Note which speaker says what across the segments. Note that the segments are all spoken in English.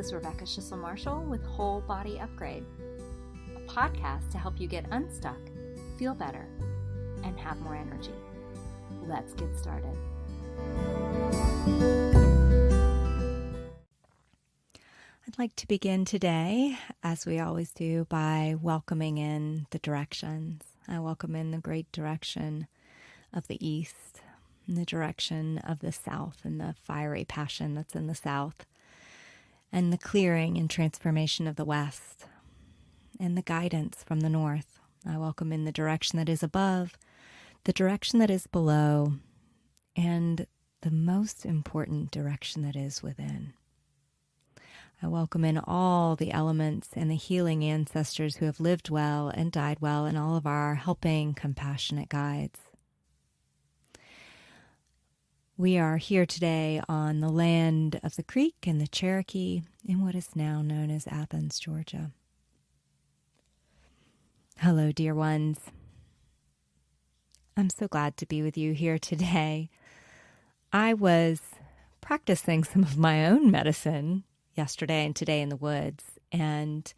Speaker 1: is Rebecca Schissel-Marshall with Whole Body Upgrade, a podcast to help you get unstuck, feel better, and have more energy. Let's get started. I'd like to begin today, as we always do, by welcoming in the directions. I welcome in the great direction of the east, and the direction of the south, and the fiery passion that's in the south, and the clearing and transformation of the west, and the guidance from the north. I welcome in the direction that is above, the direction that is below, and the most important direction that is within. I welcome in all the elements and the healing ancestors who have lived well and died well, and all of our helping, compassionate guides. We are here today on the land of the Creek and the Cherokee in what is now known as Athens, Georgia. Hello, dear ones. I'm so glad to be with you here today. I was practicing some of my own medicine yesterday and today in the woods, and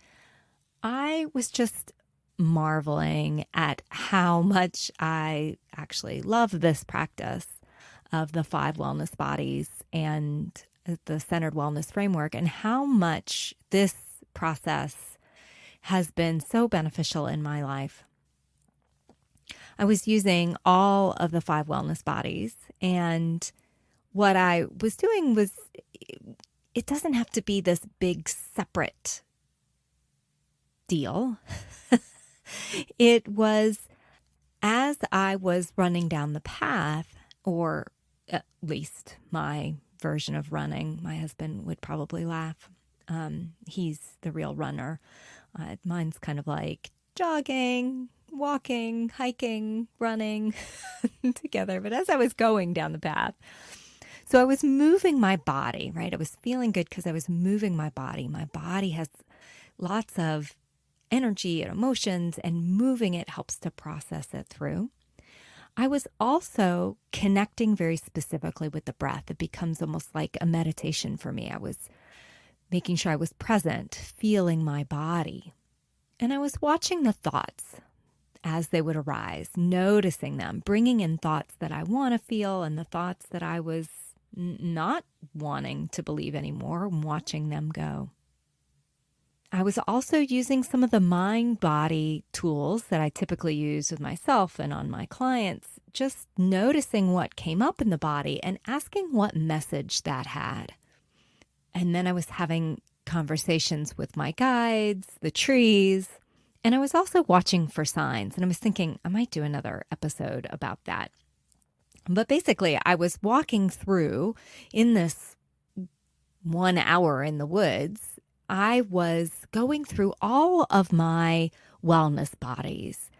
Speaker 1: I was just marveling at how much I actually love this practice of the 5 wellness bodies and the centered wellness framework, and how much this process has been so beneficial in my life. I was using all of the 5 wellness bodies, and what I was doing was, it doesn't have to be this big separate deal. It was as I was running down the path, or at least my version of running. My husband would probably laugh. He's the real runner. Mine's kind of like jogging, walking, hiking, running together. But as I was going down the path, so I was moving my body, right? I was feeling good because I was moving my body. My body has lots of energy and emotions, and moving it helps to process it through. I was also connecting very specifically with the breath. It becomes almost like a meditation for me. I was making sure I was present, feeling my body. And I was watching the thoughts as they would arise, noticing them, bringing in thoughts that I want to feel and the thoughts that I was not wanting to believe anymore, and watching them go. I was also using some of the mind-body tools that I typically use with myself and on my clients, just noticing what came up in the body and asking what message that had. And then I was having conversations with my guides, the trees, and I was also watching for signs. And I was thinking, I might do another episode about that. But basically, I was walking through in this 1 hour in the woods. I was going through all of my wellness bodies,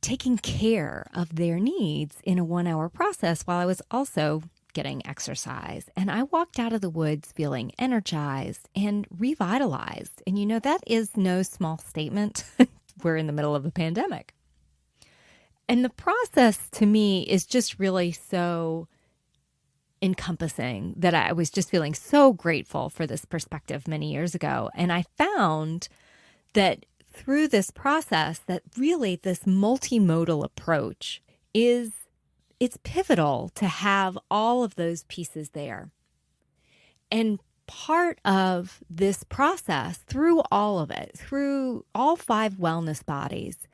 Speaker 1: taking care of their needs in a 1 hour process while I was also getting exercise. And I walked out of the woods feeling energized and revitalized. And you know, that is no small statement. We're in the middle of a pandemic. And the process to me is just really so encompassing that I was just feeling so grateful for this perspective many years ago. And I found that through this process that really this multimodal approach it's pivotal to have all of those pieces there. And part of this process, through all of it, through all 5 wellness bodies,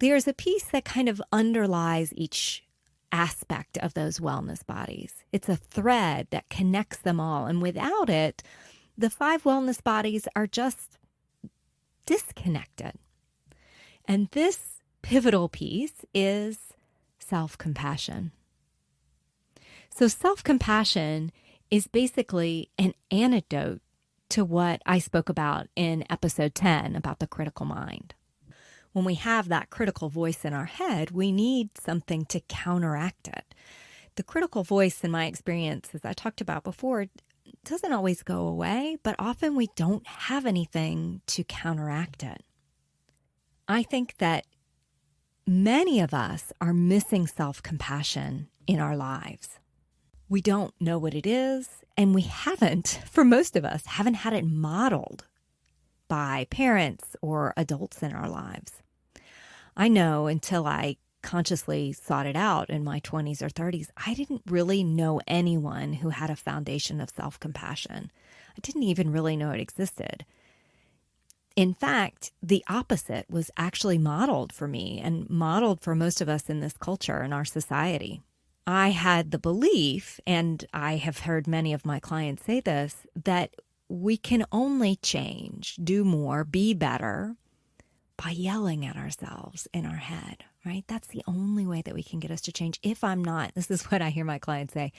Speaker 1: there's a piece that kind of underlies each aspect of those wellness bodies. It's a thread that connects them all. And without it, the 5 wellness bodies are just disconnected. And this pivotal piece is self-compassion. So self-compassion is basically an antidote to what I spoke about in episode 10 about the critical mind. When we have that critical voice in our head, we need something to counteract it. The critical voice, in my experience, as I talked about before, doesn't always go away, but often we don't have anything to counteract it. I think that many of us are missing self-compassion in our lives. We don't know what it is, and we haven't, for most of us, haven't had it modeled by parents or adults in our lives. I know until I consciously sought it out in my 20s or 30s, I didn't really know anyone who had a foundation of self-compassion. I didn't even really know it existed. In fact, the opposite was actually modeled for me and modeled for most of us in this culture and our society. I had the belief, and I have heard many of my clients say this, that we can only change, do more, be better by yelling at ourselves in our head, right? That's the only way that we can get us to change. If I'm not, this is what I hear my clients say,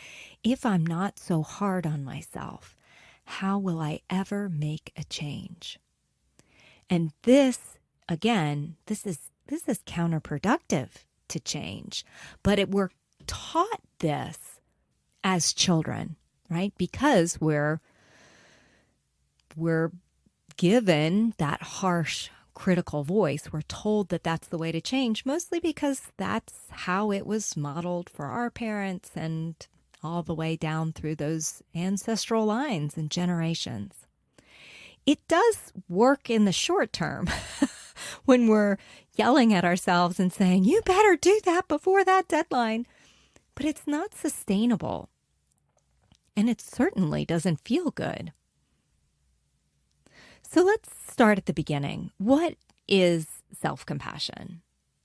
Speaker 1: if I'm not so hard on myself, how will I ever make a change? And this, again, this is counterproductive to change. But we're taught this as children, right? Because we're given that harsh critical voice. We're told that that's the way to change, mostly because that's how it was modeled for our parents and all the way down through those ancestral lines and generations. It does work in the short term when we're yelling at ourselves and saying, you better do that before that deadline. But it's not sustainable. And it certainly doesn't feel good. So let's start at the beginning. What is self-compassion?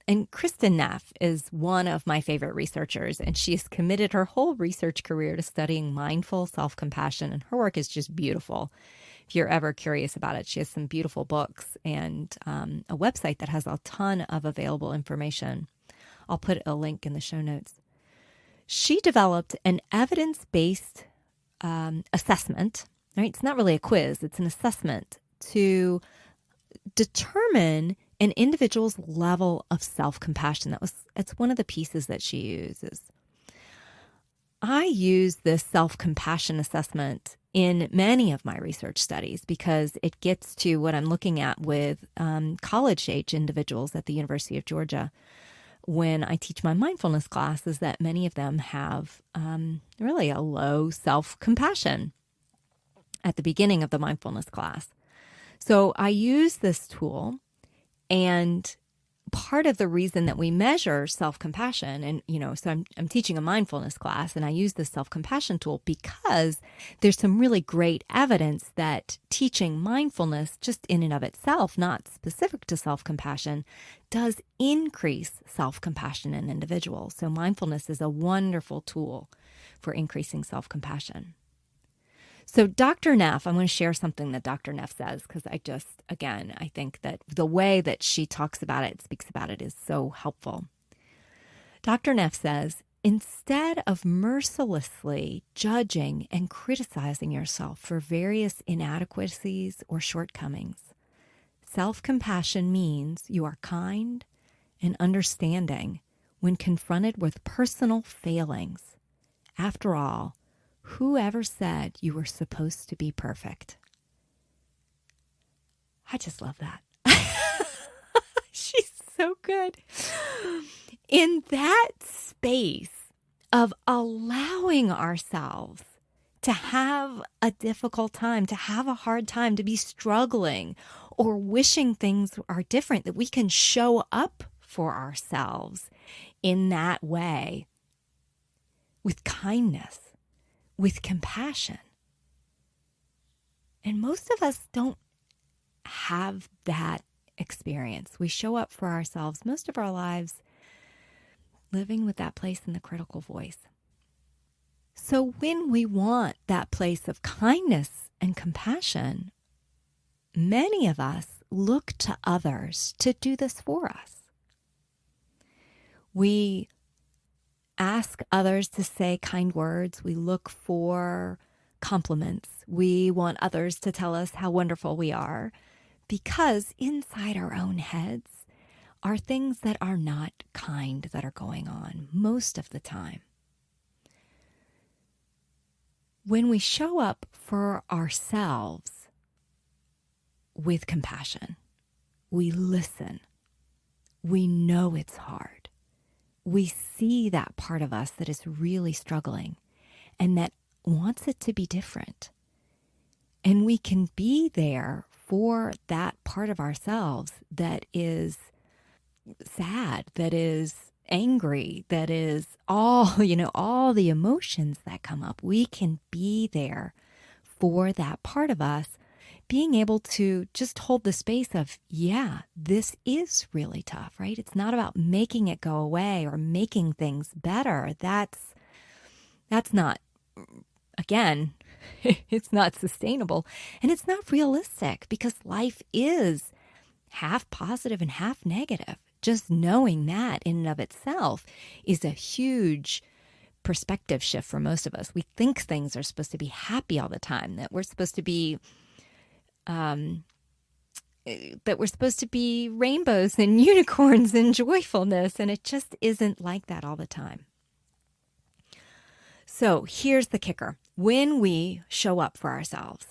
Speaker 1: And Kristin Neff is one of my favorite researchers, and she has committed her whole research career to studying mindful self-compassion, and her work is just beautiful. If you're ever curious about it, she has some beautiful books and a website that has a ton of available information. I'll put a link in the show notes. She developed an evidence-based assessment, right? It's not really a quiz, it's an assessment to determine an individual's level of self-compassion. It's one of the pieces that she uses. I use this self-compassion assessment in many of my research studies because it gets to what I'm looking at with college-age individuals at the University of Georgia. When I teach my mindfulness class, is that many of them have really a low self-compassion at the beginning of the mindfulness class. So I use this tool, and part of the reason that we measure self-compassion, and so I'm teaching a mindfulness class, and I use this self-compassion tool because there's some really great evidence that teaching mindfulness just in and of itself, not specific to self-compassion, does increase self-compassion in individuals. So mindfulness is a wonderful tool for increasing self-compassion. So Dr. Neff, I'm going to share something that Dr. Neff says because I think that the way that she talks about it, speaks about it, is so helpful. Dr. Neff says, instead of mercilessly judging and criticizing yourself for various inadequacies or shortcomings, self-compassion means you are kind and understanding when confronted with personal failings. After all, whoever said you were supposed to be perfect? I just love that. She's so good. In that space of allowing ourselves to have a difficult time, to have a hard time, to be struggling or wishing things are different, that we can show up for ourselves in that way with kindness, with compassion. And most of us don't have that experience. We show up for ourselves most of our lives living with that place in the critical voice. So when we want that place of kindness and compassion, many of us look to others to do this for us. We ask others to say kind words. We look for compliments. We want others to tell us how wonderful we are, because inside our own heads are things that are not kind that are going on most of the time. When we show up for ourselves with compassion, we listen. We know it's hard. We see that part of us that is really struggling, and that wants it to be different. And we can be there for that part of ourselves that is sad, that is angry, that is all the emotions that come up. We can be there for that part of us, being able to just hold the space of, yeah, this is really tough, right? It's not about making it go away or making things better. That's not, again, it's not sustainable, and it's not realistic, because life is half positive and half negative. Just knowing that in and of itself is a huge perspective shift for most of us. We think things are supposed to be happy all the time, that we're supposed to be rainbows and unicorns and joyfulness, and it just isn't like that all the time. So here's the kicker. When we show up for ourselves,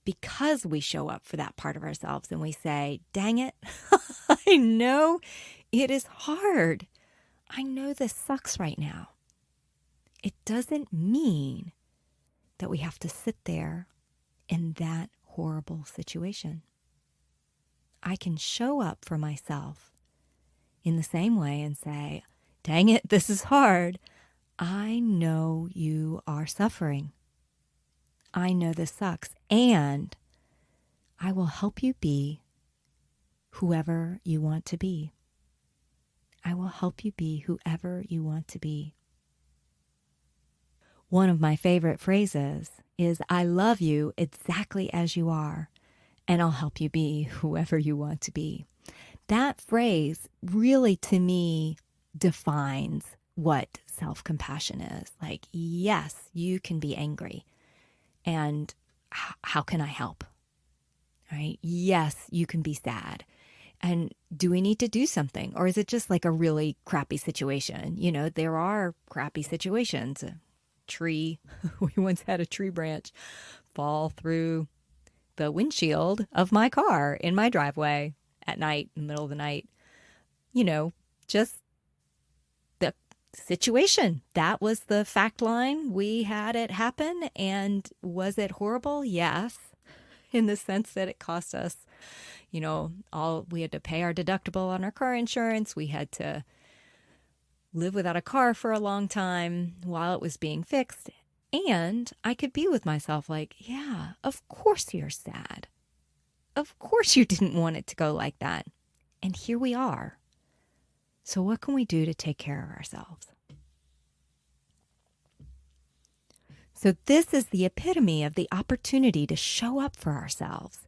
Speaker 1: because we show up for that part of ourselves and we say, dang it, I know it is hard. I know this sucks right now. It doesn't mean that we have to sit there in that horrible situation. I can show up for myself in the same way and say, dang it, this is hard. I know you are suffering. I know this sucks, and I will help you be whoever you want to be. I will help you be whoever you want to be. One of my favorite phrases is, I love you exactly as you are, and I'll help you be whoever you want to be. That phrase really, to me, defines what self-compassion is. Like, yes, you can be angry. And how can I help? Right? Yes, you can be sad. And do we need to do something? Or is it just like a really crappy situation? You know, there are crappy situations. A tree, we once had a tree branch fall through the windshield of my car in my driveway at night, in the middle of the night. You know, just the situation. That was the fact line. We had it happen. And was it horrible? Yes. In the sense that it cost us, we had to pay our deductible on our car insurance. We had to live without a car for a long time while it was being fixed. And I could be with myself like, yeah, of course you're sad. Of course you didn't want it to go like that. And here we are. So what can we do to take care of ourselves? So this is the epitome of the opportunity to show up for ourselves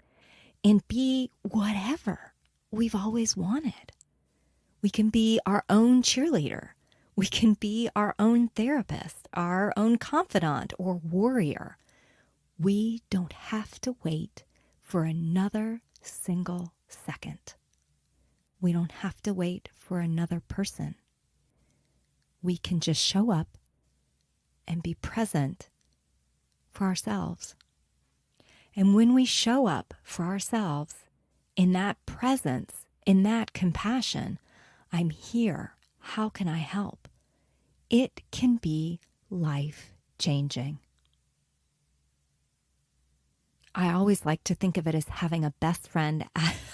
Speaker 1: and be whatever we've always wanted. We can be our own cheerleader. We can be our own therapist, our own confidant or warrior. We don't have to wait for another single second. We don't have to wait for another person. We can just show up and be present for ourselves. And when we show up for ourselves in that presence, in that compassion, I'm here. How can I help? It can be life-changing. I always like to think of it as having a best friend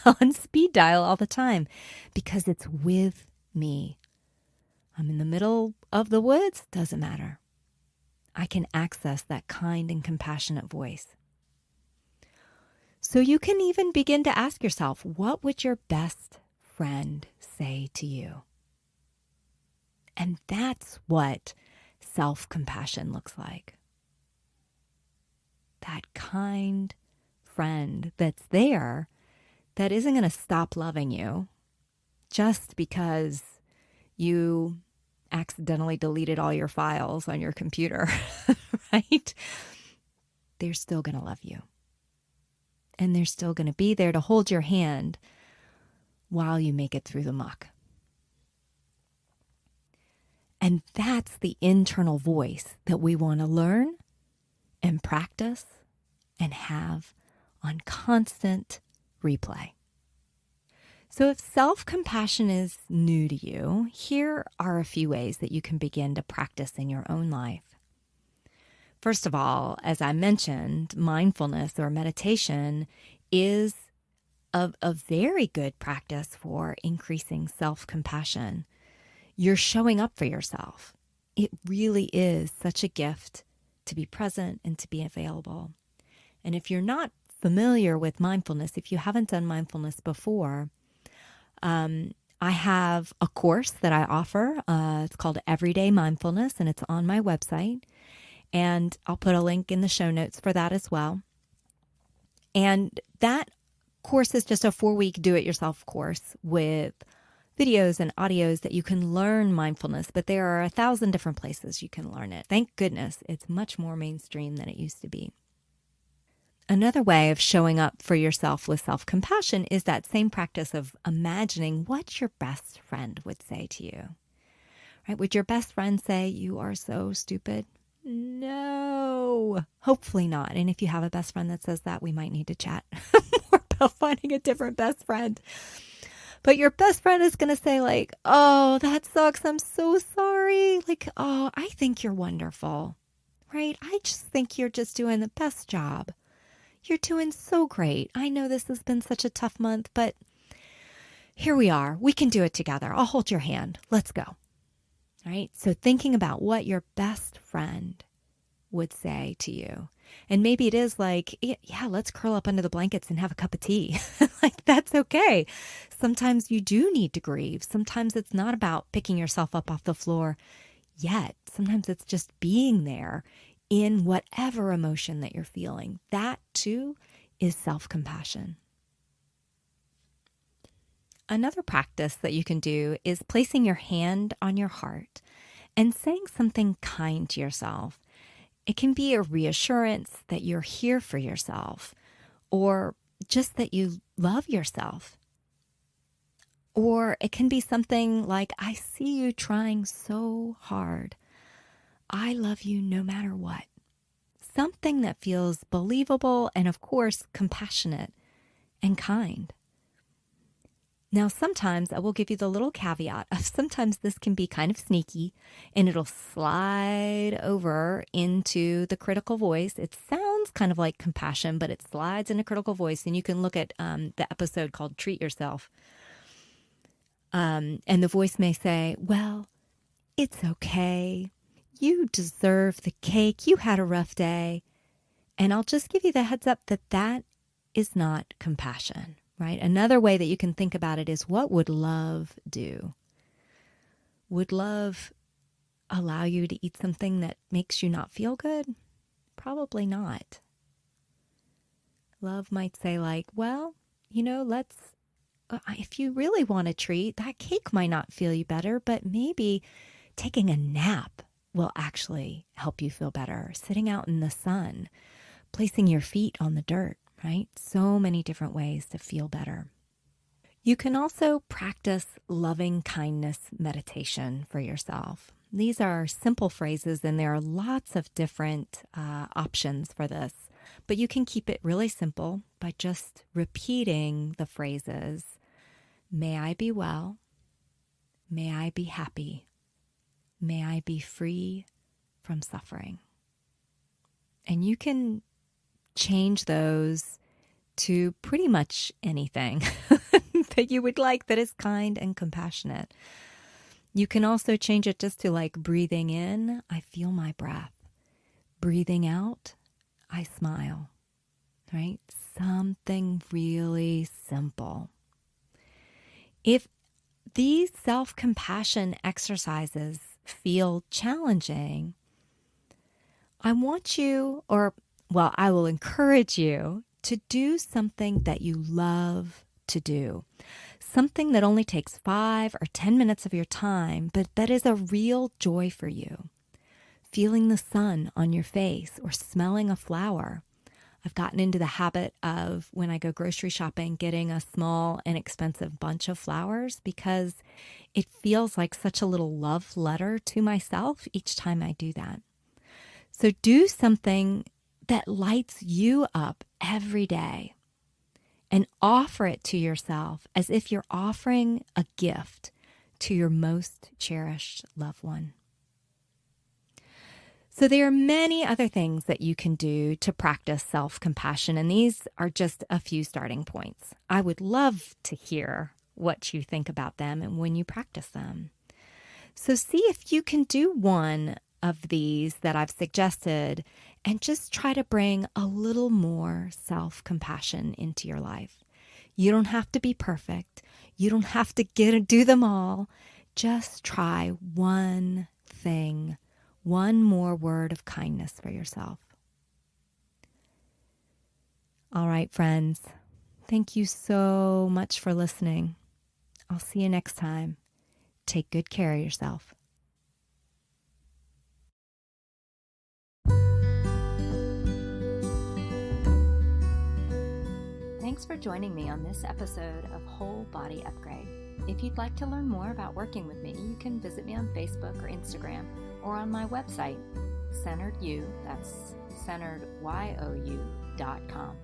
Speaker 1: on speed dial all the time because it's with me. I'm in the middle of the woods, doesn't matter. I can access that kind and compassionate voice. So you can even begin to ask yourself, what would your best friend say to you? And that's what self-compassion looks like. That kind friend that's there that isn't going to stop loving you just because you accidentally deleted all your files on your computer, right? They're still going to love you. And they're still going to be there to hold your hand while you make it through the muck. And that's the internal voice that we want to learn and practice and have on constant replay. So if self-compassion is new to you, here are a few ways that you can begin to practice in your own life. First of all, as I mentioned, mindfulness or meditation is a very good practice for increasing self-compassion. You're showing up for yourself. It really is such a gift to be present and to be available. And if you're not familiar with mindfulness, if you haven't done mindfulness before, I have a course that I offer. It's called Everyday Mindfulness, and it's on my website. And I'll put a link in the show notes for that as well. And that course is just a 4-week do-it-yourself course with videos and audios that you can learn mindfulness, but there are 1,000 different places you can learn it. Thank goodness it's much more mainstream than it used to be. Another way of showing up for yourself with self-compassion is that same practice of imagining what your best friend would say to you. Right? Would your best friend say, "You are so stupid"? No, hopefully not. And if you have a best friend that says that, we might need to chat more about finding a different best friend. But your best friend is going to say like, "Oh, that sucks. I'm so sorry. Like, oh, I think you're wonderful, right? I just think you're just doing the best job. You're doing so great. I know this has been such a tough month, but here we are. We can do it together. I'll hold your hand. Let's go." Right? So thinking about what your best friend would say to you. And maybe it is like, yeah, let's curl up under the blankets and have a cup of tea. Like, that's okay. Sometimes you do need to grieve. Sometimes it's not about picking yourself up off the floor yet. Sometimes it's just being there in whatever emotion that you're feeling. That too is self-compassion. Another practice that you can do is placing your hand on your heart and saying something kind to yourself. It can be a reassurance that you're here for yourself, or just that you love yourself. Or it can be something like, "I see you trying so hard. I love you no matter what." Something that feels believable and, of course, compassionate and kind. Now, sometimes I will give you the little caveat of sometimes this can be kind of sneaky and it'll slide over into the critical voice. It sounds kind of like compassion, but it slides into critical voice. And you can look at the episode called Treat Yourself. And the voice may say, "Well, it's okay. You deserve the cake. You had a rough day." And I'll just give you the heads up that that is not compassion. Right? Another way that you can think about it is, what would love do? Would love allow you to eat something that makes you not feel good? Probably not. Love might say like, "Well, if you really want a treat, that cake might not feel you better, but maybe taking a nap will actually help you feel better. Sitting out in the sun, placing your feet on the dirt." Right? So many different ways to feel better. You can also practice loving kindness meditation for yourself. These are simple phrases, and there are lots of different options for this. But you can keep it really simple by just repeating the phrases, "May I be well. May I be happy. May I be free from suffering." And you can change those to pretty much anything that you would like that is kind and compassionate. You can also change it just to like breathing in, "I feel my breath." Breathing out, "I smile." Right? Something really simple. If these self-compassion exercises feel challenging, I will encourage you to do something that you love to do. Something that only takes 5 or 10 minutes of your time, but that is a real joy for you. Feeling the sun on your face or smelling a flower. I've gotten into the habit of, when I go grocery shopping, getting a small, inexpensive bunch of flowers because it feels like such a little love letter to myself each time I do that. So do something that lights you up every day and offer it to yourself as if you're offering a gift to your most cherished loved one. So there are many other things that you can do to practice self-compassion, and these are just a few starting points. I would love to hear what you think about them and when you practice them. So see if you can do one of these that I've suggested and just try to bring a little more self-compassion into your life. You don't have to be perfect. You don't have to do them all. Just try one thing, one more word of kindness for yourself. All right, friends. Thank you so much for listening. I'll see you next time. Take good care of yourself. Thanks for joining me on this episode of Whole Body Upgrade. If you'd like to learn more about working with me, you can visit me on Facebook or Instagram or on my website, CenteredYou, that's CenteredYou.com.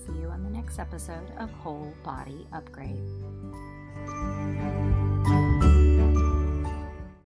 Speaker 1: See you on the next episode of Whole Body Upgrade.